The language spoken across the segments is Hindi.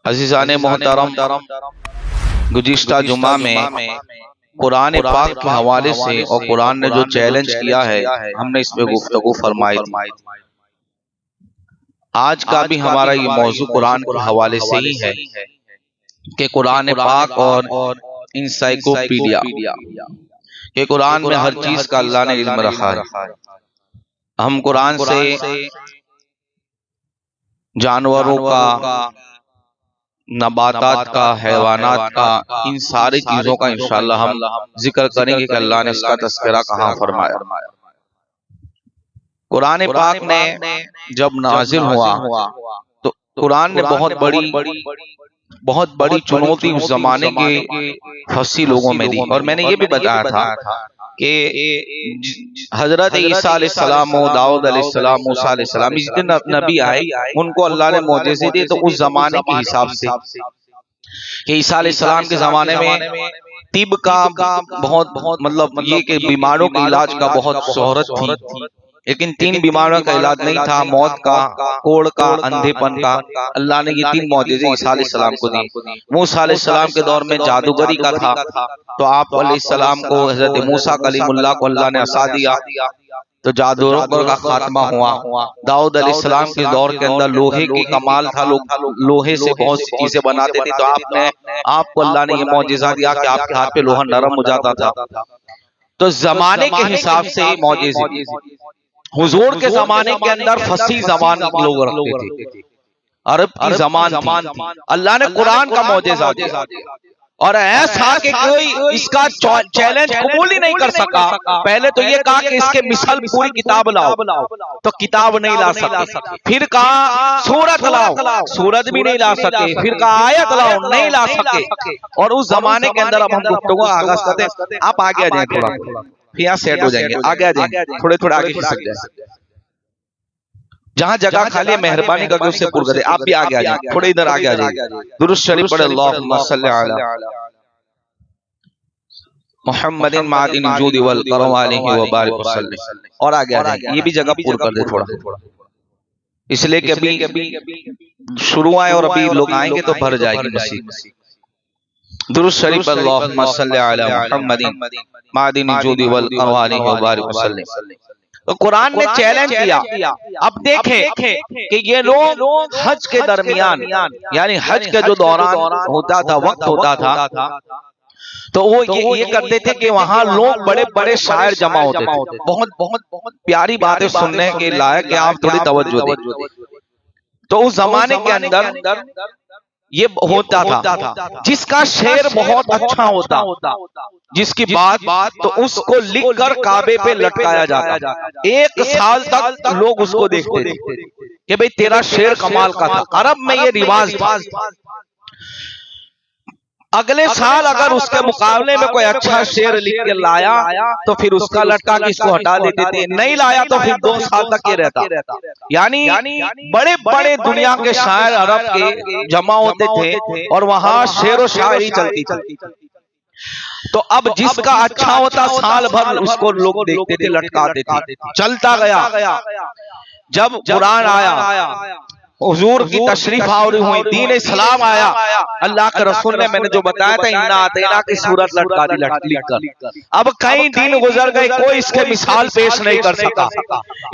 अज़ीज़ाने मोहतरम, गुज़िश्ता जुमा में कुरान पाक के हवाले से और कुरान ने जो चैलेंज किया है हमने इस पे गुफ्तगू फरमाई थी। आज का भी हमारा ये मौजू कुरान के हवाले से ही है कि कुरान पाक और इंसाइक्लोपीडिया के कुरान में हर चीज का अल्लाह ने इल्म रखा है। हम कुरान से जानवरों का, नबातात का, हैवानात का, इन सारी चीजों का इंशाअल्लाह हम जिक्र करेंगे कि अल्लाह ने इसका तज़किरा कहाँ फरमाया। कुरान पाक ने जब नाजिल हुआ तो कुरान ने बहुत बड़ी चुनौती उस जमाने के फसी लोगों में दी। और मैंने ये भी बताया था कि हजरत ईसा अलैहिस्सलाम, दाऊद अलैहिस्सलाम, मूसा अलैहिस्सलाम, जितने नबी आए उनको अल्लाह ने मौजिज़े दिए। तो उस जमाने के हिसाब से कि ईसा अलैहिस्सलाम के जमाने में तिब का बहुत मतलब ये कि बीमारों के इलाज का बहुत शोहरत थी, लेकिन 3 बीमारियों का इलाज नहीं था, मौत का, कोढ़ का, अंधेपन का। अल्लाह ने ये 3 मौजिज़े ईसा अलैहिस्सलाम को दिए। मूसा अलैहिस्सलाम के दौर में जादूगरी का था, तो आप अलैहिस्सलाम को, हजरत मूसा कलीमुल्लाह को अल्लाह ने असा दिया, तो जादूगर का खात्मा हुआ। दाऊद अलैहिस्सलाम के दौर के अंदर लोहे की कमाल था, लोग लोहे से बहुत सी चीजें बनाते थे, तो आपको अल्लाह ने ये मौजिज़ा दिया कि आपके हाथ पे लोहा नरम हो जाता था। तो जमाने के हिसाब से मौजिज़े, हुजूर के जमाने के अंदर फसी जबान लोग रखते थे, अरब की जबान थी। अल्लाह ने कुरान का मौजिज़ा दिया और ऐसा कि कोई इसका चैलेंज कबूल ही नहीं कर सका। पहले तो ये कहा कि इसके मिसाल पूरी किताब लाओ, तो किताब नहीं ला सके। फिर कहा सूरत लाओ, सूरत भी नहीं ला सके। फिर कहा आयत लाओ, नहीं ला सके। और उस जमाने के अंदर अब हम गुफ्तगू आगाज करते हैं। आप आगे आ जाए, थोड़ा फिर यहाँ सेट हो जाएंगे, आगे आ जाएंगे, थोड़े आगे खिसक जाए। जहां जगह खाली है मेहरबानी करके उससे पूर्ण कर दे। आप भी आगे आ जाए, थोड़े इधर आगे आ जाए। दुरूद शरीफ पढ़े, अल्लाहुम्मा सल्ली अला मुहम्मदिन मादिन जूद वल करम अलैहि व बारिक वसल्लम। और आगे आ जाए, ये भी जगह पूर्ण कर दे थोड़ा, इसलिए कि अभी शुरू आए और अभी लोग आएंगे तो भर जाएगी मस्जिद। दुरूद शरीफ, अल्लाहुम्मा सल्ली अला मुहम्मदिन मादिन जूद वल करम अलैहि व बारिक वसल्लम। तो कुरान ने चैलेंज दिया। अब देखें कि ये लोग हज के दरमियान, यानी हज के जो दौरान होता था, वक्त होता था, तो वो ये करते थे कि वहां लोग बड़े बड़े शायर जमा होते थे। बहुत प्यारी बातें सुनने के लायक है, आप थोड़ी तवज्जो दें। तो उस जमाने के अंदर ये होता था, जिसका शेर बहुत अच्छा होता, जिसकी बात तो उसको लिखकर काबे पे लटकाया जाता। 1 साल तक लोग उसको देखते थे कि भाई तेरा शेर कमाल का था। अरब में ये रिवाज था। अगले साल अगर उसके मुकाबले में कोई अच्छा शेर लिख के लाया तो फिर उसका लटका के इसको हटा देते थे, नहीं लाया तो फिर 2 साल तक ये रहता। यानी बड़े बड़े दुनिया के शायर अरब के जमा होते थे और वहां शेर व शायरी चलती थी। तो अब जिसका अच्छा होता साल भर उसको लोग देखते थे, लटकाते थे, चलता गया। जब कुरान आया, हुजूर की तशरीफ आवरी हुई, दीन इस्लाम आया, अल्लाह के रसूल ने, मैंने जो बताया था, इन्ना आतैना की सूरत लटका दी लिखकर। अब कई दिन गुजर गए, कोई इसके मिसाल पेश नहीं कर सका।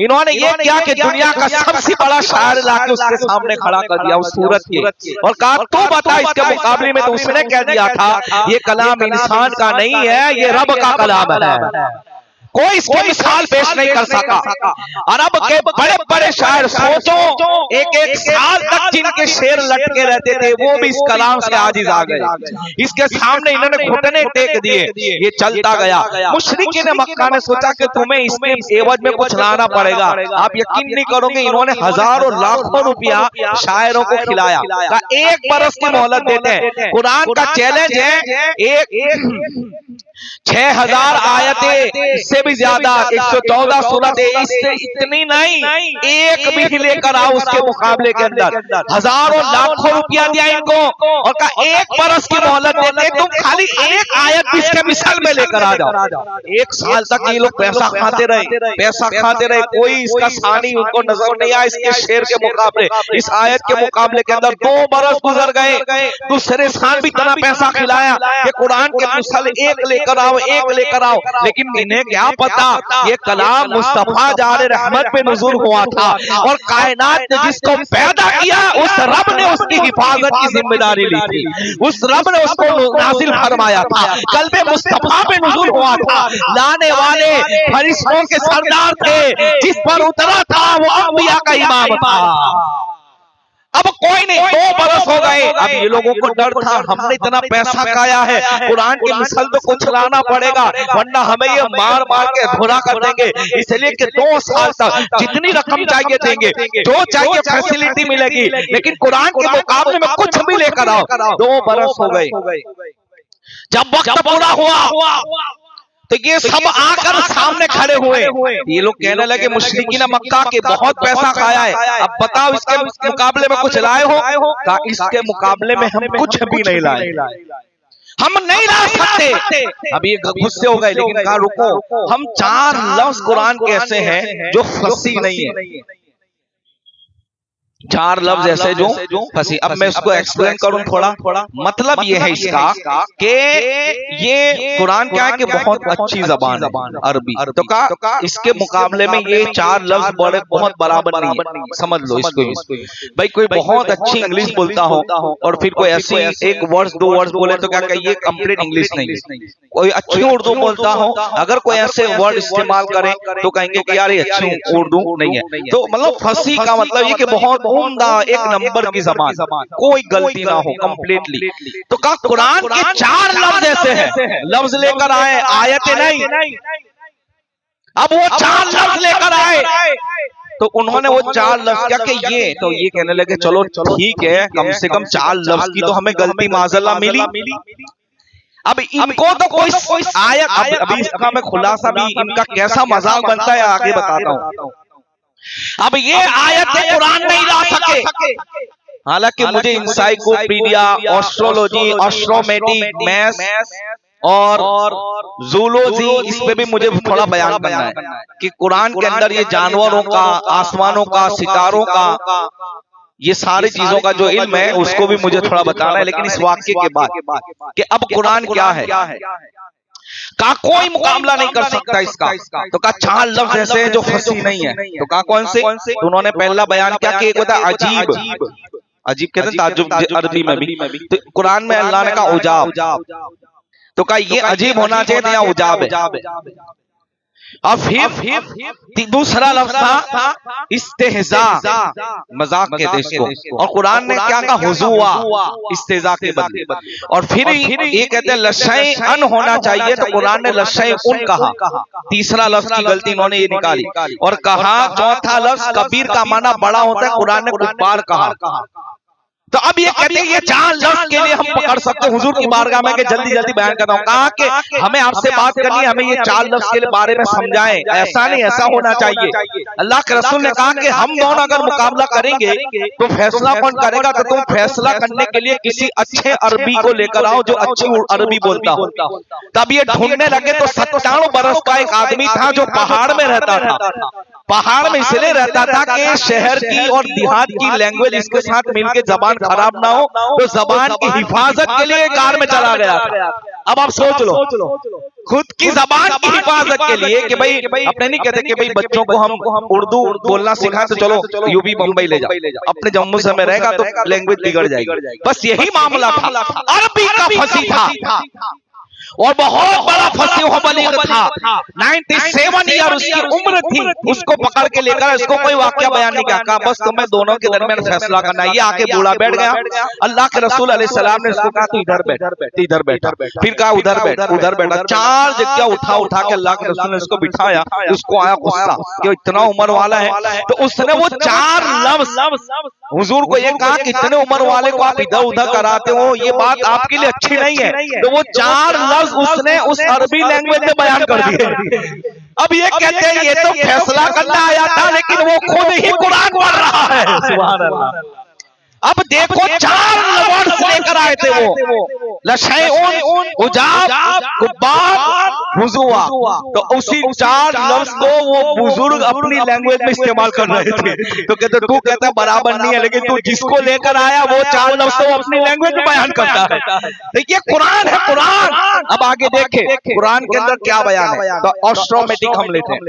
इन्होंने ये किया कि दुनिया का सबसे बड़ा शायर लाके उसके सामने खड़ा कर दिया उस सूरत के, और कहा तू बता इसके मुकाबले में। तो उसने कह दिया था ये कलाम इंसान का नहीं है, ये रब का कलाम है। कोई इसकी मिसाल पेश नहीं कर सका। अरब के बड़े बड़े शायर, सोचो 1 साल तक जिनके शेर लटके रहते थे, वो भी इस कलाम से आजिज आ गए। इसके सामने इन्होंने घुटने टेक दिए, ये चलता गया। मुशरिकीन मक्का ने सोचा कि तुम्हें इसके एवज में कुछ लाना पड़ेगा। आप यकीन नहीं करोगे, इन्होंने हजारों लाखों रुपया शायरों को खिलाया। 1 बरस की मोहलत देते हैं। कुरान का चैलेंज है, 6000 आयतें, इससे भी ज्यादा 114 सूरतें, इससे इतनी नहीं, एक भी लेकर आओ उसके मुकाबले के अंदर। हजारों लाखों रुपया दिया इनको और कहा 1 बरस की मोहलत देते, तुम खाली एक आयत भी इसके मिसाल में लेकर आ जाओ। 1 साल तक ये लोग पैसा खाते रहे, कोई इसका सानी उनको नजर नहीं आया इसके शेर के मुकाबले, इस आयत के मुकाबले के अंदर। 2 बरस गुजर गए, दूसरे साल भी इतना पैसा खिलाया कि कुरान के मिसाल एक लेकर आओ, लेकिन इन्हें क्या पता ये कलाम मुस्तफा जारे रहमत पे नुज़ूल हुआ था और कायनात ने जिसको पैदा किया उस रब ने उसकी हिफाजत की जिम्मेदारी ली थी, उस रब ने उसको नाज़िल फरमाया था। कल्बे मुस्तफा पे नुज़ूल हुआ था, लाने वाले फरिश्तों के सरदार थे, जिस पर उतरा था वो अंबिया का इमाम था। अब कोई नहीं, 2 बरस हो गए, अब ये लोगों को डर था हमने इतना पैसा खाया है, कुरान की मिसाल तो कुछ लाना पड़ेगा वरना हमें ये मार के अधूरा कर देंगे, इसलिए कि 2 साल तक जितनी रकम चाहिए देंगे, जो चाहिए फैसिलिटी मिलेगी, लेकिन कुरान के मुकाबले में कुछ भी लेकर आओ। 2 बरस हो गए, जब वक्त पूरा हुआ तो ये सब आकर सामने खड़े हुए, ये लोग कहने लगे मुशरिकीन मक्का के बहुत पैसा खाया है, अब बताओ इसके मुकाबले में कुछ लाए हो? कहा इसके मुकाबले में हम कुछ भी नहीं लाए, हम नहीं ला सकते। अब ये गुस्से हो गए, लेकिन कहा रुको, हम 4 लफ्ज कुरान के ऐसे हैं जो फसी नहीं है, 4 लफ्ज ऐसे जो फंसी। अब मैं इसको एक्सप्लेन करूं थोड़ा। मतलब ये है इसका कि ये कुरान क्या है कि बहुत अच्छी जबान है अरबी, तो का इसके मुकाबले में ये 4 लफ्ज बड़े बहुत बराबर नहीं है, समझ लो इसको। भाई कोई बहुत अच्छी इंग्लिश बोलता हो और फिर कोई ऐसी 1 वर्ड 2 वर्ड बोले तो क्या कहिए कंप्लीट इंग्लिश नहीं। कोई अच्छी उर्दू बोलता हो, अगर कोई ऐसे वर्ड इस्तेमाल करे तो कहेंगे कि यार ये अच्छी उर्दू नहीं है। तो मतलब फसी का मतलब ये कि बहुत उम्दा 1 नंबर की जबान, कोई गलती ना हो कंप्लीटली। तो कहा कुरान के 4 लफ्ज ऐसे हैं, लफ्ज लेकर आए, आयतें नहीं। अब वो 4 लफ्ज लेकर आए तो उन्होंने वो 4 लफ्ज क्या कि ये, तो ये कहने लगे चलो ठीक है, कम से कम 4 लफ्ज की तो हमें गलती माज़अल्लाह मिली। अब इनको तो कोई आयत, अभी इसका मैं खुलासा भी इनका कैसा मजाक बनता है आगे बताता हूँ। अब ये आयतें कुरान नहीं ला सके, हालांकि मुझे इंसाइक्लोपीडिया, एस्ट्रोलॉजी, एस्ट्रोमेटिक, मैथ्स और जूलॉजी, इस पे भी मुझे थोड़ा बयान करना है कि कुरान के अंदर ये जानवरों का, आसमानों का, सितारों का, ये सारी चीजों का जो इल्म है उसको भी मुझे थोड़ा बताना है। लेकिन इस वाक्य के बाद कि अब कुरान क्या है, का कोई मुकाबला नहीं कर सकता इसका, तो का 4 लफ्ज ऐसे हैं जो फसी नहीं है। तो का कौन से? तो उन्होंने पहला बयान क्या कि एक होता है अजीब, अजीब कहते हैं ताज्जुब अरबी में भी, तो कुरान में अल्लाह ने कहा उजाब, तो का ये अजीब होना चाहिए या उजाब है। और फिर दूसरा लफ्ज था इस्तेहजा, मजाक कहते इसको, और कुरान ने क्या कहा हुजुआ, इस्तेहजा के बदले। और फिर ये कहते हैं लशै अन होना चाहिए, तो कुरान ने लशै उन कहा, तीसरा लफ्ज की गलती इन्होंने ये निकाली। और कहा चौथा लफ्ज कबीर का माना बड़ा होता है, कुरान ने कुब्बार कहा। तो अब ये कहते हैं ये 4 लफ्ज के लिए हम पकड़ सकते हैं हुजूर की बारगाह में कि जल्दी जल्दी बयान करता हूं। कहा कि हमें आपसे बात करनी है, हमें ये 4 लफ्ज के बारे में समझाएं, ऐसा नहीं ऐसा होना चाहिए। अल्लाह के रसूल ने कहा कि हम दोनों अगर मुकाबला करेंगे तो फैसला कौन करेगा? तो तुम फैसला करने के लिए किसी अच्छे अरबी को लेकर आओ जो अच्छी अरबी बोलता हो। तब ये ढूंढने लगे तो 97 बरस का एक आदमी था जो पहाड़ में रहता था। पहाड़ में इसलिए रहता था कि शहर की और देहात की लैंग्वेज इसके साथ मिलकर जबान खराब ना हो, तो जबान की हिफाजत के लिए कार में चला गया था। अब आप सोच लो, खुद की जबान की हिफाजत के लिए कि भाई अपने नहीं कहते कि भाई बच्चों को हम उर्दू बोलना सिखाएं तो चलो यूपी बम्बई ले जाओ, अपने जम्मू से में रहेगा तो लैंग्वेज बिगड़ जाएगी। बस यही मामला था, अरबी का फंसी था और बहुत बड़ा फसीह बलीग था। 97 ईयर उसकी उम्र थी, उसको पकड़ के लेकर इसको कोई वाकया बयान नहीं किया, कहा बस तुम्हें दोनों के दरमियान फैसला करना है। ये आके बूढ़ा बैठ गया, अल्लाह के रसूल अलैहिस्सलाम ने इसको कहा तू इधर बैठ, फिर कहा उधर बैठा। 4 जगह उठा के अल्लाह के रसूल ने इसको बिठाया। उसको आया गुस्सा कि इतना उम्र वाला है, तो उसने वो 4 लफ्ज हुजूर को ये कहा कि इतने उम्र वाले को आप इधर उधर कराते हो, ये बात आपके लिए अच्छी नहीं है। तो वो 4 लफ्ज लफ्ज उसने उस अरबी लैंग्वेज में बयान कर दिए। अब ये कहते हैं ये तो फैसला करना आया था, लेकिन वो खुद ही कुरान पढ़ रहा है। सुभान अल्लाह। अब देखो 4 वर्ड्स लेकर आए थे वो, लशैउन, उजाब, कुब्बाब, वुजुआ। तो उसी 4 लफ्ज को वो बुजुर्ग अपनी लैंग्वेज में इस्तेमाल कर रहे थे। तो कहते तू कहता बराबर नहीं है, लेकिन तू जिसको लेकर आया वो 4 लफ्ज तो अपनी लैंग्वेज में बयान करता है। देखिए कुरान है कुरान। अब आगे देखे कुरान के अंदर क्या बयान है। तो ऑस्ट्रोमेटिक हम लेते हैं,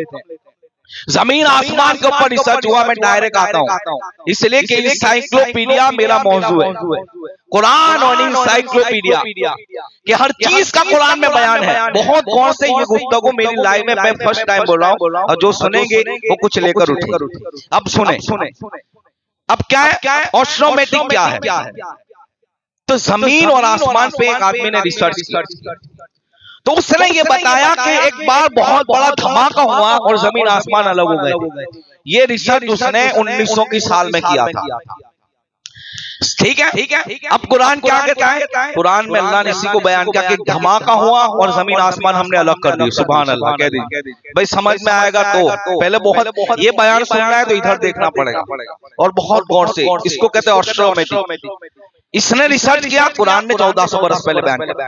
जमीन आसमान के ऊपर रिसर्च हुआ। मैं डायरेक्ट आता हूँ इसलिए कि इंसाइक्लोपीडिया मेरा मौजू है। कुरान और इंसाइक्लोपीडिया कि हर चीज का कुरान में बयान है। बहुत गौर से ये गुफ्तगू मेरी लाइफ में मैं फर्स्ट टाइम बोल रहा हूँ, और जो सुनेंगे वो कुछ लेकर उठे। अब सुने अब क्या है ऑस्ट्रोमेटिक क्या है। तो जमीन और आसमान पे एक आदमी ने रिसर्च की, तो उसने ये बताया कि एक बार बहुत बड़ा धमाका हुआ और जमीन आसमान अलग हो गए। ये रिसर्च उसने 1900 की साल में किया था। ठीक है। अब कुरान क्या कहता है। कुरान में अल्लाह ने इसी को बयान किया कि धमाका हुआ और जमीन आसमान हमने अलग कर दी। सुभान अल्लाह कह दी भाई, समझ में आएगा तो पहले बहुत ये बयान सुनना है तो इधर देखना पड़ेगा और बहुत गौर से। इसको कहते हैं ऑस्ट्रोमेटिक। इसने रिसर्च किया, कुरान ने 1400 बरस पहले बयान किया।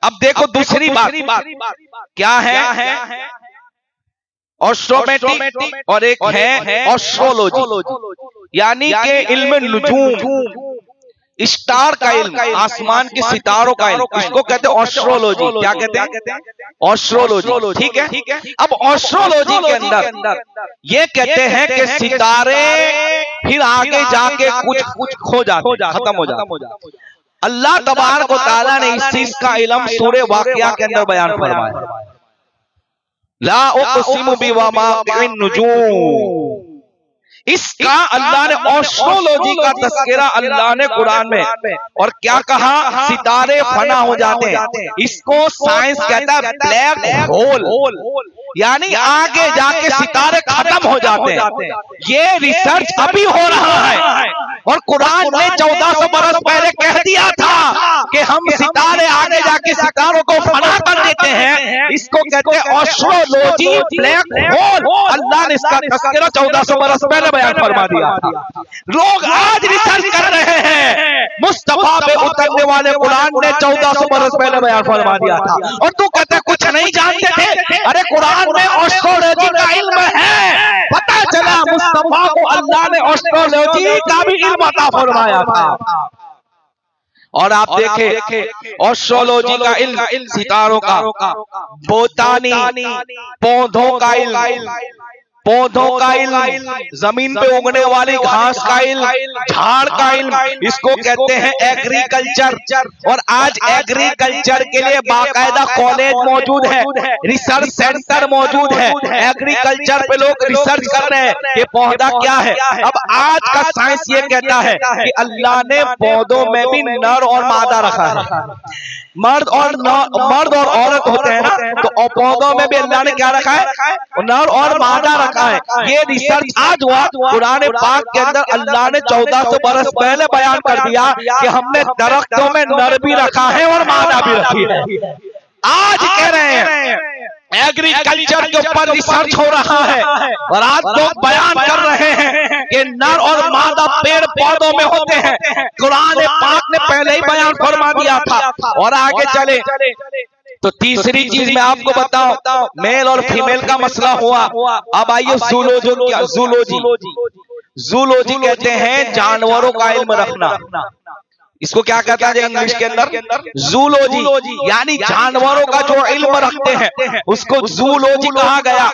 अब देखो दूसरी बात क्या है, ऑस्ट्रोमेटिक और एक है ऑस्ट्रोलॉजी, यानी कि इल्म नुजूम, स्टार का इल्म, आसमान के सितारों का इल्म। इसको कहते हैं ऑस्ट्रोलॉजी। क्या कहते हैं ऑस्ट्रोलॉजी। ठीक है। अब ऑस्ट्रोलॉजी के अंदर ये कहते हैं कि सितारे फिर आगे जाके कुछ खो जाते, खत्म हो जाते। अल्लाह तबारक व तआला ने इस चीज का इल्म सूरे वाक़िया के अंदर बयान फरमाया। ला उक़सिमु बिमवाक़िन नुजूम, इसका अल्लाह ने ऑस्ट्रोलॉजी का तस्करा अल्लाह ने कुरान में, और क्या कहा सितारे फना हो जाते हैं। इसको साइंस कहता है ब्लैक होल, यानी आगे जाके सितारे खत्म हो जाते हैं। ये रिसर्च अभी हो रहा है और कुरान ने 1400 बरस पहले कह दिया था कि हम सितारे आगे जाके सितारों को फना कर देते हैं। इसको कहते हैं ऑस्ट्रोलॉजी, ब्लैक होल। अल्लाह ने इसका तस्करा 1400 बरस पहले बयान फरमा दिया था। लोग आज रिसर्च कर रहे हैं, मुस्तफा पे उतरने वाले कुरान ने 1400 बरस पहले बयान फरमा दिया था, और तू कहते कुछ नहीं जानते थे। अरे कुरान में ऑस्ट्रोलॉजी का इल्म है। पता चला मुस्तफा को अल्लाह ने ऑस्ट्रोलॉजी का भी इल्म अता फरमाया था। और आप देखें ऑस्ट्रोलॉजी का इल्म, सितारों का, बोटानी पौधों का इल्म, जमीन पे उगने वाली घास का इल्म, झाड़ का इल्म, इसको कहते हैं एग्रीकल्चर। और आज एग्रीकल्चर के लिए बाकायदा कॉलेज मौजूद है, रिसर्च सेंटर मौजूद है। एग्रीकल्चर पे लोग रिसर्च कर रहे हैं कि पौधा क्या है। अब आज का साइंस ये कहता है कि अल्लाह ने पौधों में भी नर और मादा रखा है। मर्द और औरत होते हैं ना, तो पौधों में भी अल्लाह ने क्या रखा है, नर और मादा रखा है। ये रिसर्च आज हुआ। कुरान पाक के अंदर अल्लाह ने 1400 बरस पहले बयान कर दिया कि हमने दरख्तों में नर भी रखा है और मादा भी रखी है। आज कह रहे हैं एग्रीकल्चर के ऊपर रिसर्च हो रहा है और आज लोग बयान कर रहे हैं कि नर और मादा पेड़ पौधों में होते हैं। कुरान पाक ने पहले ही बयान फरमा दिया था। और आगे चले तो तीसरी चीज मैं आपको बताऊं, मेल और फीमेल का मसला हुआ। अब आइए जूलॉजी कहते हैं जानवरों का इल्म रखना। इसको क्या कहता है इंग्लिश के अंदर, जूलॉजी, यानी जानवरों का जो इल्म रखते हैं उसको जूलॉजी कहा गया।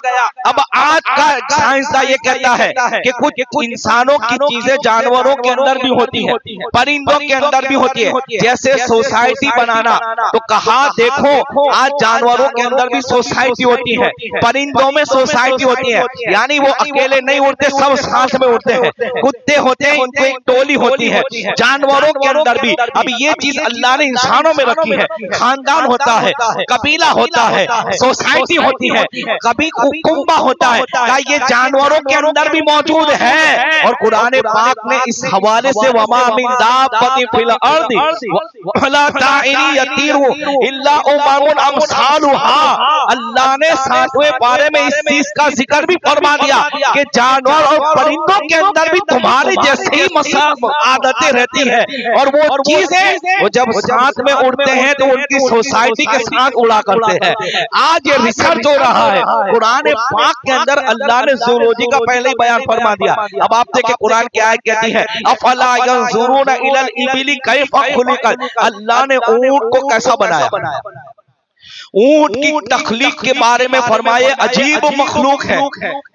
अब आज का साइंसदान ये कहता है कि कुछ इंसानों की चीजें जानवरों के अंदर भी होती हैं, परिंदों के अंदर भी होती है। जैसे सोसाइटी बनाना, तो कहा देखो आज जानवरों के अंदर भी सोसाइटी होती है, परिंदों में सोसाइटी होती है, यानी वो अकेले नहीं उड़ते, सब साथ में उड़ते हैं। कुत्ते होते हैं, इनको एक टोली होती है। जानवरों के अंदर भी अब ये चीज अल्लाह ने इंसानों में रखी है। खानदान होता है, कबीला होता है, सोसाइटी होती है, कभी कुंबा होता है, क्या ये जानवरों के अंदर भी मौजूद है? और कुरान पाक ने इस हवाले से वमा मिन दाब्बतिन फिल अर्दि वला ताइरी यतीरु इल्ला उमामुन अमसालुहा, अल्लाह ने 7वें पारे में इस चीज का जिक्र भी फरमा दिया कि जानवर और परिंदों के अंदर भी तुम्हारी जैसे ही आदतें रहती है, और वो चीजें वो जब साथ में उड़ते हैं तो उनकी सोसाइटी के साथ उड़ा करते हैं। आज ये रिसर्च हो रहा है। कुरान पाक के अंदर अल्लाह ने ज़ूलॉजी का पहले ही बयान फरमा दिया। अब आप देखें कुरान की आयत कहती है अफला यंजुरून इलल इबिली कैफा खुलिकत, अल्लाह ने ऊंट को कैसा बनाया। ऊंट की तख्लीक के बारे में फरमाए अजीब मखलूक है।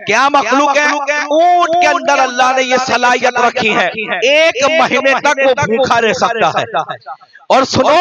क्या मखलूक है? ऊंट के अंदर अल्लाह ने ये सलाहियत रखी है, 1 महीने तक वो भूखा रह सकता है। और सुनो,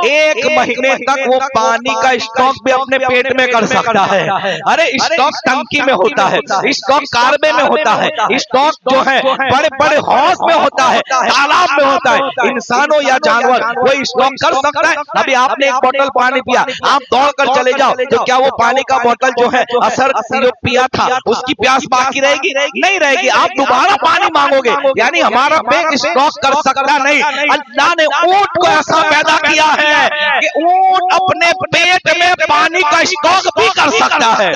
1 महीने तक वो पानी का स्टॉक भी अपने पेट में कर सकता है। अरे स्टॉक टंकी में होता है, स्टॉक कारबे में होता है, स्टॉक जो है बड़े बड़े हौज में होता है, तालाब में होता है। इंसानों या जानवर वो स्टॉक कर सकता है। अभी आपने एक बोतल पानी पिया, आप दौड़ कर चले जाओ तो क्या वो पानी का बोतल जो है असर जो पिया था उसकी प्यास बाकी रहेगी? नहीं रहेगी, आप दोबारा पानी मांगोगे। यानी हमारा पेट स्टॉक कर सकता नहीं। अल्लाह ने ऊंट को ऐसा पैदा किया है कि ऊंट अपने पेट में पानी का स्टॉक भी कर सकता है।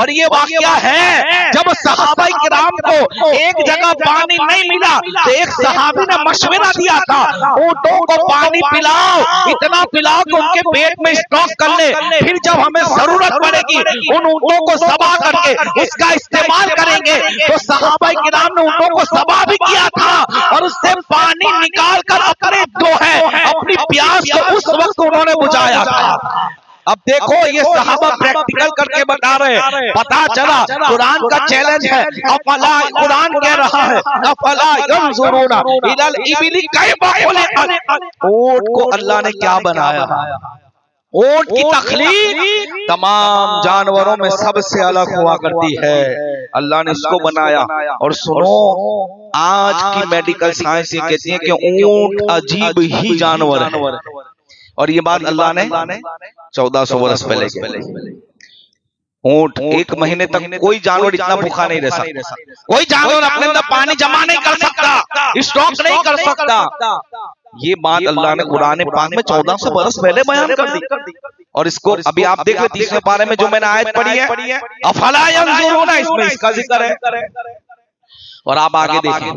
और ये वाकया है जब सहाबा किराम को एक जगह पानी नहीं मिला तो एक सहाबी ने मशवरा दिया था ऊंटों को पानी पिलाओ, इतना पिलाओ कि उनके पेट में स्टॉक कर ले, फिर जब हमें जरूरत पड़ेगी उन ऊंटों को ज़बा करके उसका इस्तेमाल करेंगे। तो सहाबा किराम ने ऊंटों को ज़बा भी किया था और उससे पानी निकाल कर अपने जो है अपनी प्यास को उस वक्त उन्होंने बुझाया था। अब देखो ये सहाबा प्रैक्टिकल करके बता रहे हैं। पता चला कुरान का चैलेंज है। अफला, कुरान कह रहा है अफला यंजुरून इलल इबिली कैफा खुलिकत, ऊंट को अल्लाह ने क्या बनाया। ऊंट की तख्लीक तमाम जानवरों में सबसे अलग हुआ करती है, अल्लाह ने इसको बनाया। और सुनो, आज की मेडिकल साइंस ये कहती है कि ऊंट अजीब ही जानवर है। और ये बात अल्लाह ने 1400 वर्ष पहले की। ऊंट 1 महीने तक कोई जानवर इतना भूखा नहीं रह सकता, कोई जानवर अपने अंदर पानी जमा नहीं कर सकता, स्टॉक नहीं कर सकता। ये बात अल्लाह ने कुरान पाक में 1400 बरस पहले बयान कर दी। और इसको अभी आप देख रहे 30वें पारे में जो मैंने आयत पढ़ी है अफला यंजुरून, इसमें इसका जिक्र है। और आप आगे देखिए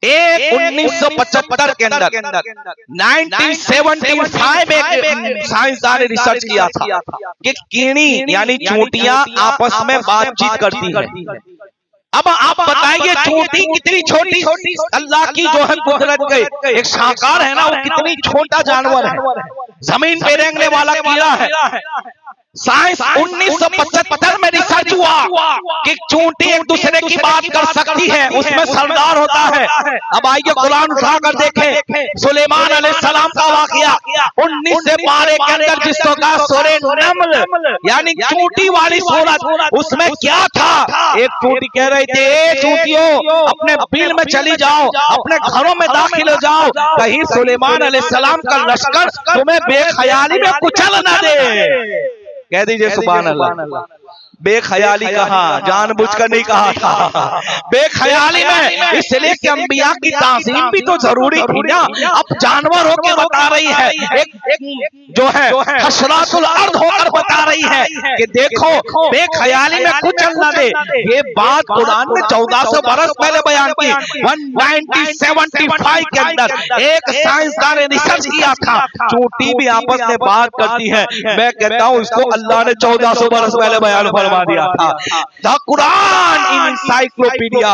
1975 के अंदर 1975 में एक साइंसदान ने रिसर्च किया था कि कीड़ी यानी चूंटियां आपस में बातचीत करती हैं। अब आप बताइए चूंटी कितनी छोटी अल्लाह की जो है कुदरत के एक शाकार है ना, वो कितनी छोटा जानवर है, जमीन पे रेंगने वाला कीड़ा है। साइंस 1975 में रिसर्च हुआ कि चूंटी एक दूसरे की बात कर सकती है, उसमें सरदार होता है। अब आइए कुरान उठा कर देखें सुलेमान अलैहिस्सलाम का वाकया 19 पारे के अंदर जिसको कहा सूरे नम्ल यानी चूंटी वाली सूरत, उसमें क्या था? एक चूंटी कह रही थी ए चूंटियों अपने बिल में चली जाओ, अपने घरों में दाखिल हो जाओ, कहीं सुलेमान अलैहिस्सलाम का लश्कर तुम्हें बेख्याली में कुचल न दे। कह दीजिए सुभान अल्लाह। बेख्याली कहा, जानबूझकर नहीं कहा था, बेख्याली में, इसलिए कि अंबिया की ताज़ीम भी तो जरूरी थी ना। अब जानवर होकर बता रही है, एक जो है हशरातुल अर्द होकर बता रही है कि देखो बेख्याली में कुछ न दे। ये बात कुरान में 1400 बरस पहले बयान की। 1975 के अंदर एक साइंसदान ने रिसर्च किया था, चूंटी भी आपस में बात करती है। मैं कहता हूँ इसको अल्लाह ने 1400 बरस पहले बयान फरमा दिया था। द कुरान इंसाइक्लोपीडिया,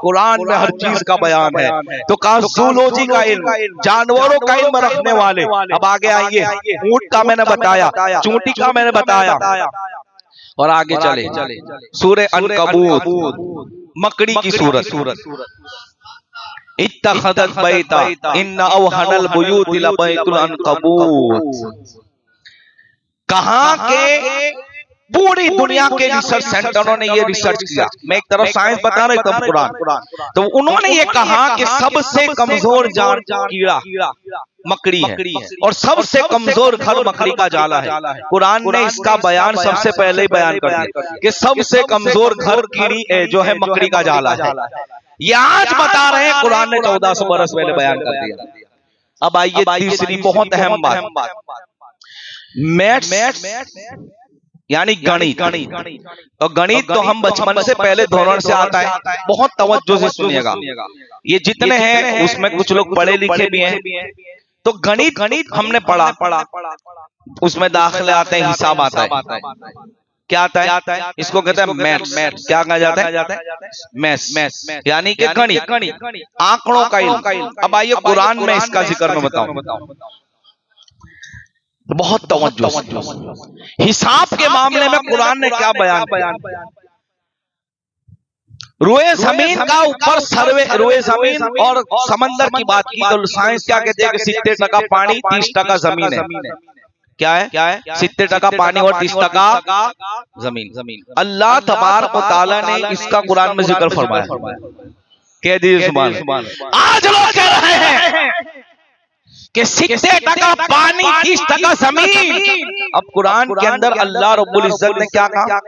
कुरान में हर चीज का बयान है। तो कहा ज़ूलॉजी का इल्म, जानवरों का इल्म रखने वाले। अब आगे आइए, ऊंट का मैंने बताया, चूंटी का मैंने बताया, और आगे चले सूरे अनकबूत, मकड़ी की सूरत। इत्तखज़त बैता इन्ना अवहनल बुयूति लबैतुल अनकबूत। कहां के पूरी दुनिया के रिसर्च सेंटरों ने ये रिसर्च किया। मैं एक तरफ साइंस बता रहा हूं, तब कुरान। तो उन्होंने ये कहा कि सबसे कमजोर जान कीड़ा मकड़ी है और सबसे कमजोर घर मकड़ी का जाला है। कुरान ने इसका बयान सबसे पहले ही बयान कर दिया कि सबसे कमजोर घर कीड़ी जो है मकड़ी का जाला है। ये आज बता रहे हैं, कुरान ने 1400 बरस पहले बयान कर दिया। अब आइए तीसरी बहुत अहम बात, मैथ्स यानी गणित। तो गणित तो हम बचपन से पहले धोरण से आता है, बहुत तवज्जो से सुनिएगा। ये जितने हैं उसमें कुछ लोग पढ़े लिखे भी हैं। तो गणित हमने पढ़ा, उसमें दाखिले आते हैं, हिसाब आता है। क्या आता है? इसको कहते हैं मैथ्स। क्या कहा जाता है? मैथ्स यानी कि गणित, आंकड़ों का इल्म। अब आइए कुरान में इसका जिक्र मैं बताऊं, बहुत तवज्जो। हिसाब के मामले में कुरान ने क्या बयान किया? रोए जमीन का ऊपर सर्वे, रोए जमीन और समंदर की बात की तो साइंस क्या कहते हैं कि 70% पानी 30% जमीन है। क्या है? 70% पानी और 30% जमीन। अल्लाह तबारक व तआला ने इसका कुरान में जिक्र फरमाया। कह दीजिए सुभान अल्लाह। आज लोग कह रहे हैं कि 70% पानी 30% जमीन। अब कुरान के अंदर अल्लाह रब्बुल इज्जत ने क्या कहा?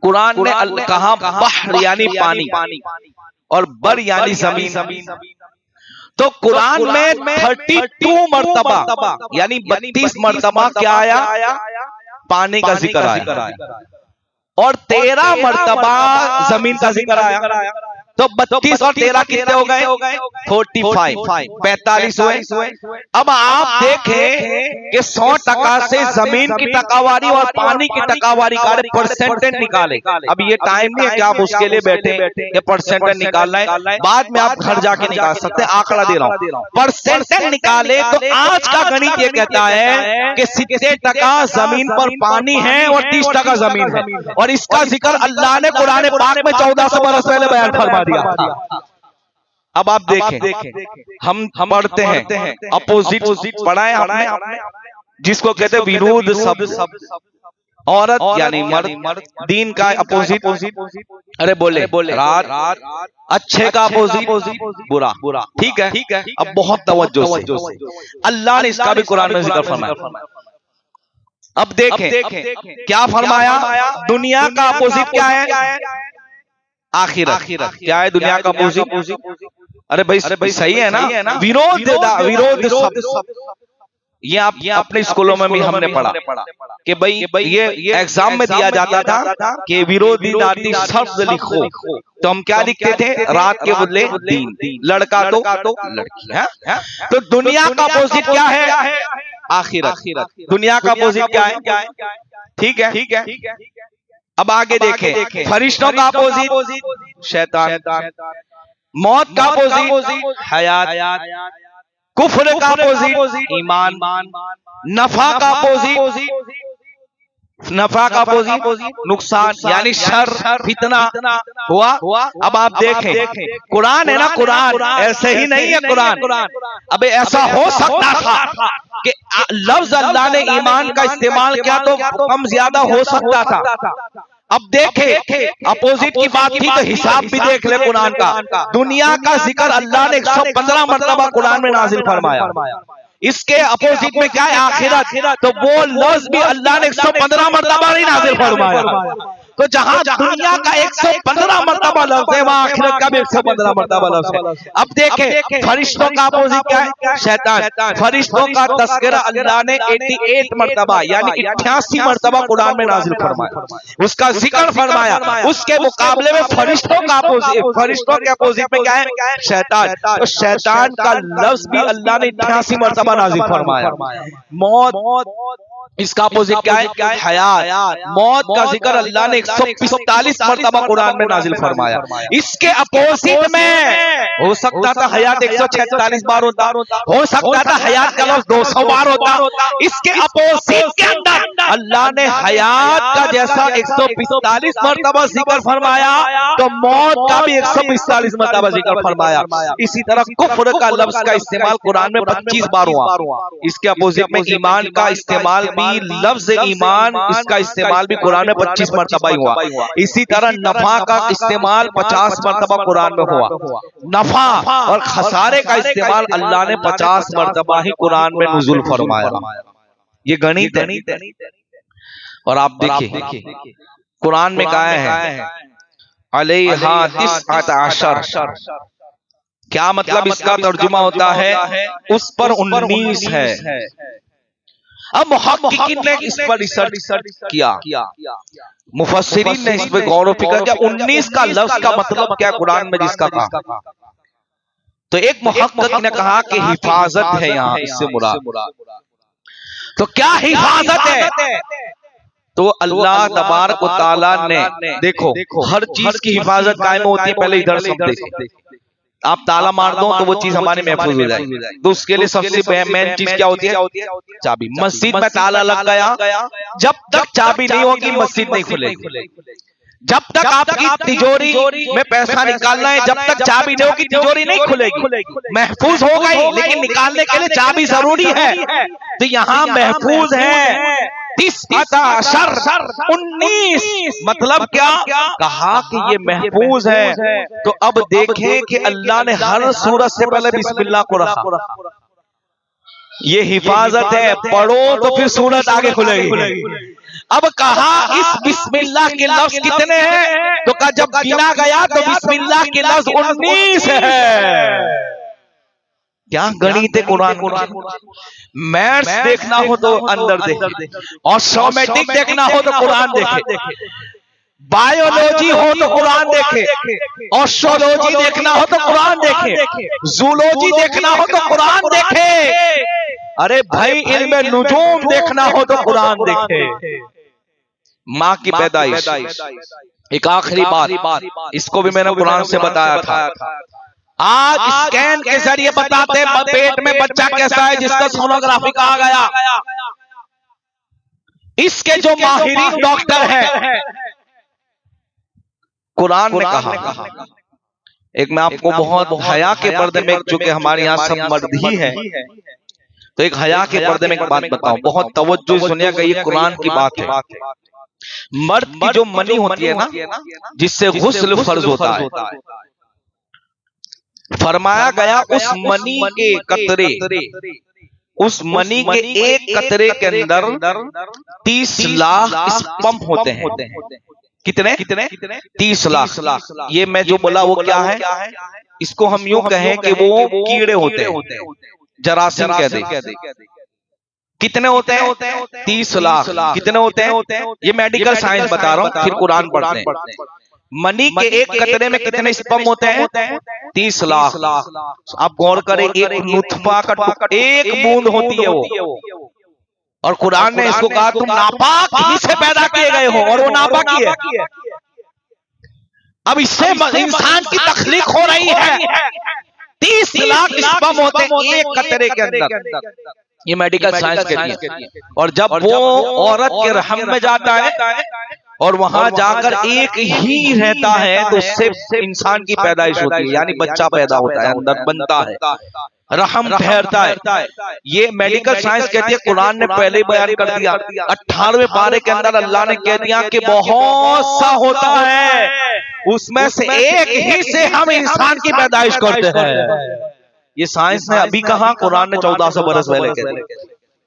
कुरान ने कहा बहर यानी पानी और बर यानी जमीन। तो कुरान में 32 मर्तबा यानी 32 मर्तबा क्या आया? पानी का जिक्र आया और 13 मर्तबा जमीन का जिक्र आया। तो 32 और 13 कितने हो गए? 45 हुए। अब आप देखें कि 100% से जमीन की टकावारी और पानी की टकावारी का परसेंटेज निकाले। अब ये टाइम नहीं है कि आप उसके लिए बैठे कि परसेंटेज निकालना है, बाद में आप घर जाके निकाल सकते हैं। आंकड़ा दे रहा हूं, परसेंटेज निकाले तो आज का गणित ये कहता है कि 70% जमीन पर पानी है और 30% जमीन है। और इसका जिक्र अल्लाह ने कुरान पाक में 1400 बरस पहले बयान फरमा दिया। अब आप देखें, हम पढ़ते हैं अपोजिट पढ़ा है हमने, जिसको कहते हैं विरोध शब्द। औरत यानी मर्द, दीन का अपोजिट। अरे बोले रात, अच्छे का अपोजिट बुरा। ठीक है। अब बहुत तवज्जो से अल्लाह ने इसका भी कुरान में जिक्र फरमाया। अब देखें क्या फरमाया? दुनिया का अपोजिट क्या है? आखिरत। क्या है दुनिया का अपोजिट? अरे भाई सही है ना? विरोध शब्द। ये आप अपने स्कूलों में भी हमने पढ़ा कि भाई ये एग्जाम में दिया जाता था कि विरोधी दाती शब्द लिखो, तो हम क्या लिखते थे? रात के बदले दिन, लड़का तो लड़की है। तो दुनिया का अपोजिट क्या है? आखिरत। दुनिया का अपोजिट क्या है? ठीक है। अब आगे देखें, फरिश्तों का अपोजिट शैतान, मौत का अपोजिट हयात, कुफ्र का अपोजिट ईमान, नफा का अपोजिट नुकसान यानी शर, फितना हुआ। अब आप देखें कुरान है ना, कुरान ऐसे ही नहीं है। कुरान अब ऐसा हो सकता था कि लफ्ज अल्लाह ने ईमान का इस्तेमाल किया तो कम ज्यादा हो सकता था। अब देखे अपोजिट की बात थी तो हिसाब भी देख ले कुरान का। दुनिया का जिक्र अल्लाह ने 115 मरतबा कुरान में नाजिल फरमाया। इसके अपोजिट में क्या है? आखिरत। तो वो लफ्ज भी अल्लाह ने 115 मरतबा ही नाजिल फरमाया। तो जहां दुनिया का 115 मरतबा लफ्ज है, वहां आखिरत का भी 115 मरतबा लफ्ज है। अब देखें फरिश्तों का अपोजिट क्या है? शैतान। फरिश्तों का तस्करा अल्लाह ने 88 मरतबा यानी 88 मरतबा कुरान में नाजिल फरमाया, उसका जिक्र फरमाया। उसके मुकाबले में फरिश्तों के अपोजिट में क्या है? शैतान। तो शैतान का लफ्ज भी अल्लाह ने 88 मरतबा नाजिल फरमाया। मौत, इसका अपोजिट क्या है? हयात। मौत का जिक्र अल्लाह ने 145 मरतबा कुरान में नाजिल फरमाया। इसके अपोजिट में हो सकता था हयात 146 बार होता, हो सकता था हयात का लफ्ज 200 बार होता। इसके अपोजिट के अंदर अल्लाह ने हयात का जैसा 145 मरतबा जिक्र फरमाया तो मौत का भी 145 मरतबा जिक्र फरमाया। इसी तरह कुफ्र का लफ्ज का इस्तेमाल कुरान में 25 बार हुआ। इसके अपोजिट में ईमान का इस्तेमाल भी, लफ्ज ईमान इसका इस्तेमाल भी कुरान में 25 मरतबा ही हुआ। इसी तरह नफा का इस्तेमाल 50 मरतबा कुरान में हुआ। नफा और खसारे का इस्तेमाल अल्लाह ने 50 मरतबा ही कुरान में नुज़ुल फरमाया। ये गणित है। और आप देखिए कुरान में कहा है अलैहा तिस्अत अशर, क्या मतलब इसका तर्जुमा होता है उस पर 19 है। अब मुहक्किकीन ने इस पर रिसर्च किया, मुफस्सिरीन ने इस पर गौर फिक्र किया 19 का लफ्ज का मतलब क्या कुरान में जिसका कहा। तो एक मुहक्किक ने कहा कि हिफाजत है यहाँ इससे मुराद। तो क्या हिफाजत है? तो अल्लाह तबारक व तआला ने, देखो हर चीज की हिफाजत कायम होती है, पहले इधर सब देखें। आप ताला मार दो तो वो चीज हमारी महफूज हो जाएगी, तो उसके लिए सबसे मेन चीज क्या होती है? चाबी। मस्जिद में ताला लग गया, जब तक चाबी नहीं होगी मस्जिद नहीं खुलेगी। जब तक आपकी तिजोरी में पैसा निकालना है, जब तक चाबी नहीं होगी तिजोरी नहीं खुलेगी। महफूज हो गई, लेकिन निकालने के लिए चाबी जरूरी है। तो यहाँ महफूज है 19, मतलब क्या कहा कि ये महफूज है। तो अब देखें कि अल्लाह ने हर सूरत से पहले बिस्मिल्लाह को रखा। ये हिफाजत है, पढ़ो तो फिर सूरत आगे खुलेगी। अब कहा इस बिस्मिल्लाह के लफ्ज कितने हैं? तो कहा जब गिना गया तो बिस्मिल्लाह के लफ्ज 19 है। क्या गणित है कुरान। मैथ्स देखना हो तो अंदर देखे, और सोमेटिक देखना हो तो कुरान देखे, बायोलॉजी हो तो कुरान देखे, ऑस्ट्रोलॉजी देखना हो तो कुरान देखे, जूलॉजी देखना हो तो कुरान देखे। अरे भाई इल्म नुजूम देखना हो तो कुरान देखे। माँ की पैदाइश, एक आखिरी बात, इसको भी मैंने कुरान से बताया था। आज स्कैन के जरिए बताते हैं पेट में बच्चा कैसा है, जिसका सोनोग्राफी कहा गया। इसके जो माहिरीन डॉक्टर हैं, कुरान ने कहा। एक मैं आपको बहुत हया के पर्दे में, चूंकि हमारे यहाँ सब मर्द ही है, तो एक हया के पर्दे में एक बात बताऊं, बहुत तवज्जो सुनिएगा, ये कुरान की बात है। मर्द की जो मनी होती है ना, जिससे गुस्ल फर्ज होता है, फरमाया गया उस मनी के कतरे, उस मनी के एक कतरे के अंदर 30 लाख स्पर्म होते हैं। कितने? 30 लाख। ये मैं जो बोला वो क्या है? इसको हम यूं कहें कि वो कीड़े होते हैं, जरासीम कह दे। कितने होते हैं? 30 लाख। कितने होते हैं? ये मेडिकल साइंस बता रहा हूं, फिर कुरान पढ़ते हैं। मनी के एक कतरे में कितने स्पर्म होते हैं? 30 लाख। आप गौर करें, एक नुतफा का एक बूंद होती है वो, और कुरान ने इसको कहा तुम नापाक ही से पैदा किए गए हो, और वो नापाक ही है। अब इससे इंसान की तख्लीक हो रही है। 30 लाख स्पर्म होते हैं एक कतरे के अंदर, ये मेडिकल साइंस कहती है। और जब वो औरत के रहम में जाता है और वहां जाकर एक ही रहता है, तो उससे इंसान की पैदाइश होती है, यानी बच्चा पैदा होता है, अंदर बनता है, रहम ठहरता है। ये मेडिकल साइंस कहती है। कुरान ने पहले बयान कर दिया, 18वें पारे के अंदर अल्लाह ने कह दिया कि बहुत सा होता है, उसमें से एक ही से हम इंसान की पैदाइश करते हैं। ये साइंस ने अभी कहा, कुरान ने 1400 बरस पहले कह दिया।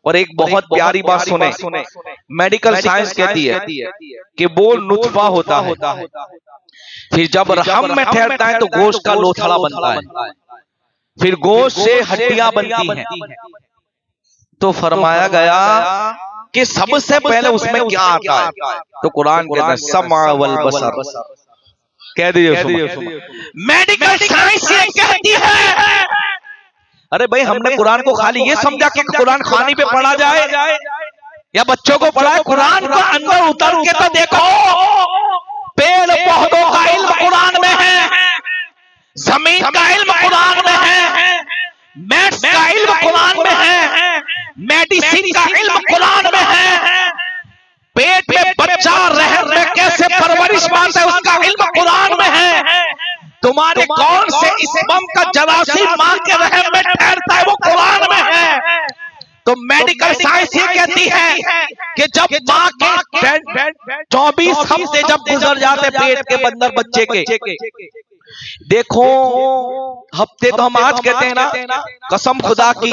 और एक बहुत प्यारी बात सुने, मेडिकल साइंस कहती है कि वो नुतफा होता है, फिर जब रहम में ठहरता है तो गोश्त का लोथड़ा बनता है, फिर गोश्त से हड्डियां बनती हैं। तो फरमाया गया कि सबसे पहले उसमें क्या आता है? तो कुरान कहता है समा वल बसर। कह दीजिए, मेडिकल साइंस ये कहती है। अरे भाई, हमने कुरान को खाली ये समझा कि कुरान खानी पे पढ़ा जाए या बच्चों को पढ़ाए? कुरान को अंदर उतर के तो देखो। पेड़ पौधों का इल्म कुरान में है, जमीन का इल्म कुरान में है, मैथ्स का इल्म कुरान में है, मेडिसिन का इल्म कुरान में है, तुम्हारे कौन से इस बम का जरासीम मां के रहम में ठहरता है, वो कुरान में है। तो मेडिकल साइंस ये कहती है कि जब मां के 24 हफ्ते जब गुजर जाते पेट के अंदर बच्चे के, देखो हफ्ते तो हम आज कहते हैं ना, कसम खुदा की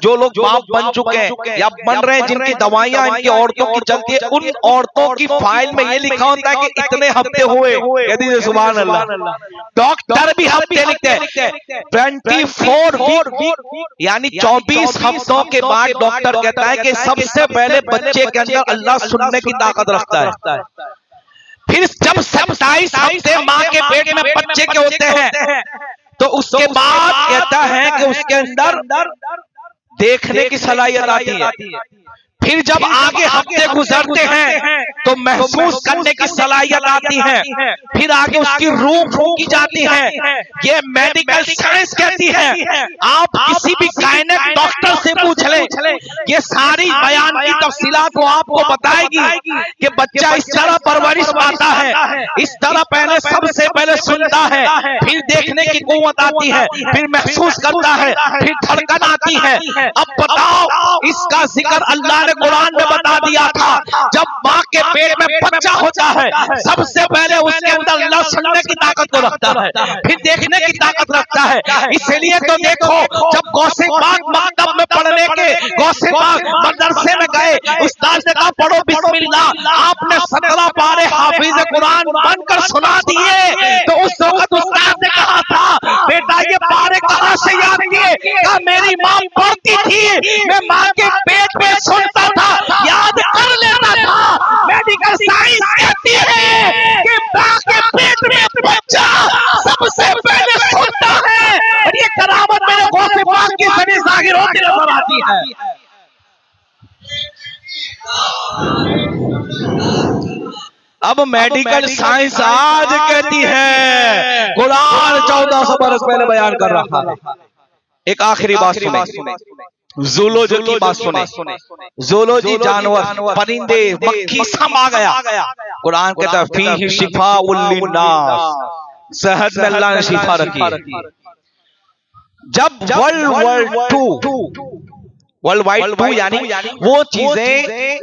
जो लोग बाप बन चुके हैं या बन रहे हैं, जिनकी दवाइयां इनकी औरतों की चलती है, उन औरतों की फाइल में ये लिखा होता है कि इतने हफ्ते हुए। कहती है सुभान अल्लाह। डॉक्टर भी हफ्ते लिखते हैं। 24 वीक यानी 24 हफ्तों के बाद डॉक्टर कहता है कि सबसे पहले बच्चे के अंदर अल्लाह सुनने की ताकत रखता है। फिर जब 27 हफ्ते मां के पेट में बच्चे के होते हैं तो उसके बाद कहता है कि उसके अंदर देखने की सलाहियत आती है। फिर जब आगे हफ्ते गुजरते हैं तो महसूस करने की सलाहियत आती है। फिर आगे उसकी रूह फूंकी जाती है। ये मेडिकल साइंस कहती है। आप किसी भी गायनेक डॉक्टर से पूछ लें, ये सारी बयान की तफसीलात वो आपको बताएगी कि बच्चा इस तरह परवरिश पाता है, इस तरह पहले सबसे पहले सुनता है, फिर देखने की कुव्वत आती है, फिर महसूस करता है, फिर धड़कन आती है। अब बताओ, इसका जिक्र अल्लाह ने कुरान में बता दिया था। जब मां के पेट में बच्चा होता है सबसे पहले उसके अंदर अल्लाह सुनने की ताकत को रखता है, फिर देखने की ताकत रखता है। इसलिए तो देखो, जब गौसे बाग मकतब में पढ़ने के गौसे बाग मदरसे में गए, उस्ताद ने कहा पढ़ो बिस्मिल्लाह, आपने 17 पारे हाफिज कुरान बनकर सुना दिए। तो उस वक्त उस्ताद ने कहा था, बेटा ये पारे कहां से याद किए? कहा मेरी मां पढ़ती थी, मैं मां के पेट में सुनता था, याद कर लेता था। मेडिकल साइंस कहती है कि मां के पेट में बच्चा सबसे पहले सुनता है। और ये करामत मेरे गौसे पाक की जमीन जाहिर होती नजर आती है। अब मेडिकल साइंस आज कहती है, कुरान 1400 बरस पहले बयान कर रहा है। एक आखिरी बात सुने, ज़ूलॉजी की बात सुने। ज़ूलॉजी जानवर, परिंदे, मक्खी सब आ गया। कुरान कहता है फीही शिफाउल लिन्नास, सेहत में अल्लाह ने शिफा रखी। जब वर्ल्ड वाइड टू यानी वो चीजें,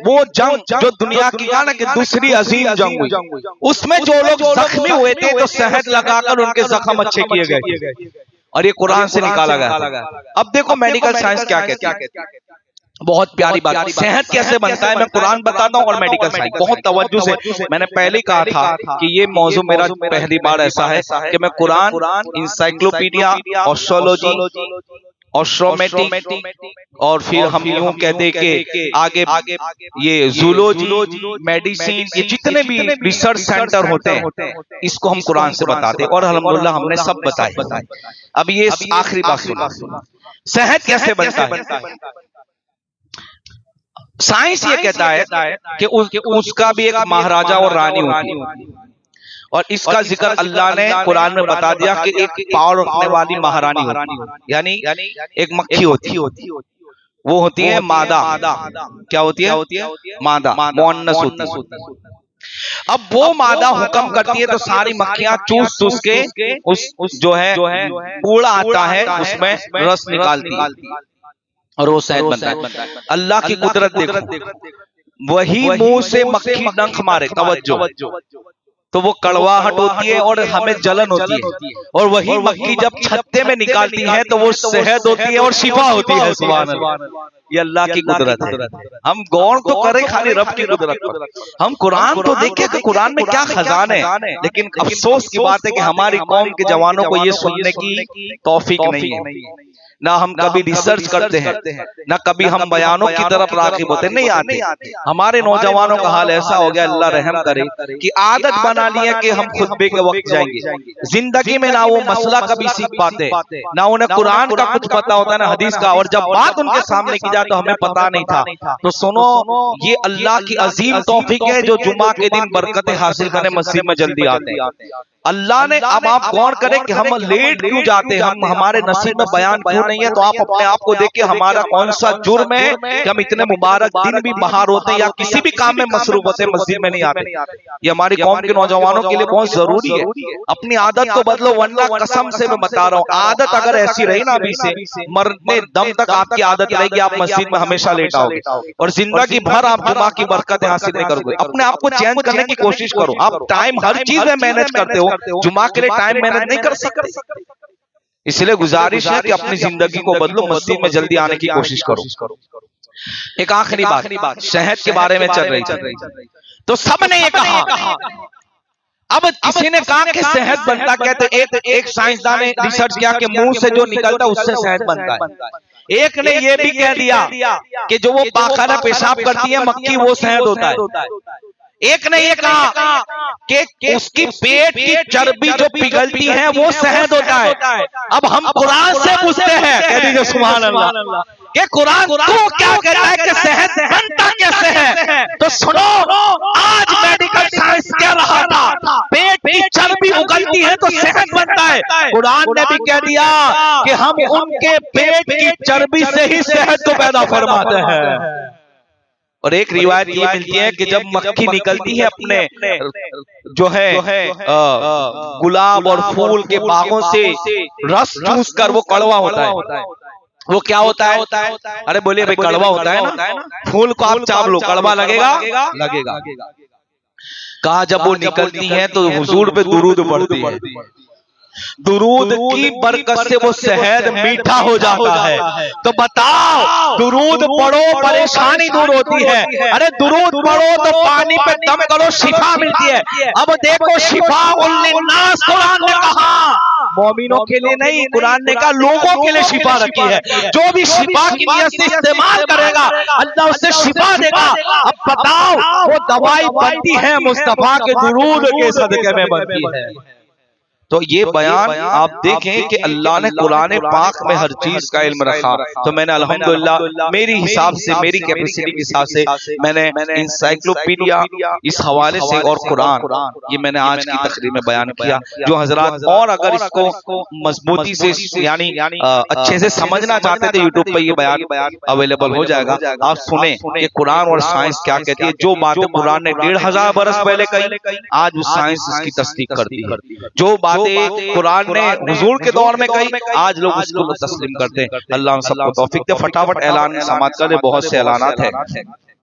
वो जंग जो दुनिया की ना कि दूसरी अजीम जंग हुई, उसमें जो लोग जख्मी हुए थे तो शहद लगाकर उनके जख्म अच्छे किए गए, और ये कुरान से निकाला गया। अब देखो मेडिकल साइंस क्या कहती है, बहुत प्यारी बात। सेहत कैसे बनता है मैं कुरान बताता हूँ और मेडिकल साइंस बहुत तवज्जो से। मैंने पहले कहा था कि ये मौजू मेरा पहली बार ऐसा है कि मैं कुरान, इंसाइक्लोपीडिया, ऑस्ट्रोलॉजी, ऑस्ट्रोमेटिक, और फिर हम यूं कहते कि आगे ये ज़ूलॉजी, मेडिसिन, ये जितने भी रिसर्च सेंटर होते हैं इसको हम कुरान से बताते हैं, और अल्हम्दुलिल्लाह हमने सब बताए। अब ये आखिरी बात सुना, सेहत कैसे बनता है। साइंस ये कहता है कि उसका भी एक महाराजा और रानी होती है, और इसका जिक्र अल्लाह ने कुरान में बता दिया कि एक पावर रखने वाली महारानी होती है, यानी एक मक्खी होती है, वो होती है मादा। क्या होती है? मादा, मुअन्नस होती है। अब वो मादा हुक्म करती है तो सारी मक्खियां चूस चूस के उस जो है कूड़ा आता है उसमें रस निकालती है और वो शहद बनता है। अल्लाह की कुदरत देखो, वही मुंह से मक्खी डंक मारे, तवज्जो, तो वो कड़वाहट होती है और हमें जलन होती है, और वही मक्खी जब छत्ते में निकालती है तो वो शहद होती है और शिफा होती है। सुभान अल्लाह, ये अल्लाह की कुदरत है। हम गौर तो करें खाली रब की कुदरत पर, हम कुरान तो देखें कि कुरान में क्या खजाने हैं, लेकिन अफसोस की बात है कि हमारी कौम के जवानों को ये सुनने की तौफीक नहीं है। ना हम कभी रिसर्च करते हैं, ना कभी हम बयानों की तरफ राग़िब होते, नहीं आते। हमारे नौजवानों का हाल ऐसा हो गया, अल्लाह रहम करे, कि आदत बना ली है कि हम खुतबे के वक्त जाएंगे, जिंदगी में ना वो मसला कभी सीख पाते, ना उन्हें कुरान का कुछ पता होता है ना हदीस का, और जब बात उनके सामने की जाए तो हमें पता नहीं था। तो सुनो, ये अल्लाह की अजीम तौफीक है जो जुमा के दिन बरकतें हासिल करने मस्जिद में जल्दी आते हैं। अल्लाह ने, अब आप गौर करें कि हम लेट क्यों जाते हैं, हम हमारे नसीब में बयान क्यों नहीं है। तो आप अपने आप को देखिए हमारा कौन सा जुर्म है कि हम इतने मुबारक दिन भी बाहर होते हैं या किसी भी काम में मसरूफ होते हैं, मस्जिद में नहीं आते। ये हमारी कौम के नौजवानों के लिए बहुत जरूरी है। अपनी आदत को बदलो, वरना कसम से मैं बता रहा हूँ, आदत अगर ऐसी रही ना अभी से, मरने दम तक आपकी आदत रहेगी, आप मस्जिद में हमेशा लेट आओगे और जिंदगी भर आप जुमा की बरकतें हासिल नहीं करोगे। अपने आप को चेंज करने की कोशिश करो। आप टाइम हर चीज में मैनेज करते हो, जुमा के लिए टाइम मैनेज नहीं कर सकते। इसलिए गुजारिश है कि अपनी जिंदगी को बदलो, मस्जिद में जल्दी आने की कोशिश करो। एक आखिरी बात शहद के बारे में चल रही थी, तो सबने ये कहा, अब किसी ने कहा कि शहद बनता क्या, तो एक साइंसदान ने रिसर्च किया कि मुंह से जो निकलता है उससे शहद बनता है। एक ने ये भी कह दिया कि जो वो पाखाना पेशाब करती है मक्खी, वो शहद होता है। एक ने ये कहा कि उसकी पेट की चर्बी जो पिघलती है वो शहद होता है। अब हम कुरान से पूछते हैं, कह दीजिए सुभान अल्लाह, कि कुरान तो क्या कहता है कि शहद बनता कैसे है। तो सुनो, आज मेडिकल साइंस कह रहा था पेट की चर्बी उगलती है तो शहद बनता है। कुरान ने भी कह दिया कि हम उनके पेट की चर्बी से ही शहद को पैदा फरमाते हैं। और एक रिवायत ये मिलती है कि जब मक्खी निकलती है अपने जो है गुलाब और फूल के बागों से रस चूस कर, वो कड़वा होता है। वो क्या होता है? अरे बोलिए भाई, कड़वा होता है ना। फूल को आप चाव लो, कड़वा लगेगा। कहा जब वो निकलती है तो हुजूर पे दुरूद पड़ती है, दुरूद की बरकत से वो शहद मीठा हो जाता है। तो बताओ, दुरूद पढ़ो परेशानी दूर होती है। अरे दुरूद पढ़ो तो पानी पे दम करो, शिफा मिलती है। अब देखो, शिफा उन्नास कुरान ने कहा, मोमिनों के लिए नहीं, कुरान ने कहा लोगों के लिए शिफा रखी है। जो भी शिफा की नियत से इस्तेमाल करेगा अल्लाह उससे शिफा देगा। अब बताओ, वो दवाई बनती है मुस्तफा के दुरूद के सदके में बनती है। तो ये बयान आप देखें कि अल्लाह ने कुरान पाक में हर चीज का इल्म रखा। तो मैंने अल्हम्दुलिल्लाह मेरी हिसाब से, मेरी कैपेसिटी के हिसाब से मैंने इंसाइक्लोपीडिया इस हवाले से और कुरान, ये मैंने आज की तकरीर में बयान किया। जो हजरात और अगर इसको मजबूती से यानी अच्छे से समझना चाहते थे, यूट्यूब पर ये बयान अवेलेबल हो जाएगा, आप सुने कि कुरान और साइंस क्या कहती है। जो बातें कुरान ने 1500 बरस पहले कही, आज वो साइंस इसकी तस्दीक करती है। जो बातें कुरान ने हुजूर के दौर में कही, आज लोग उसको तस्लीम करते हैं। अल्लाह सबको तौफीक दे। फटाफट ऐलान समाप्त करें, बहुत से ऐलानात हैं।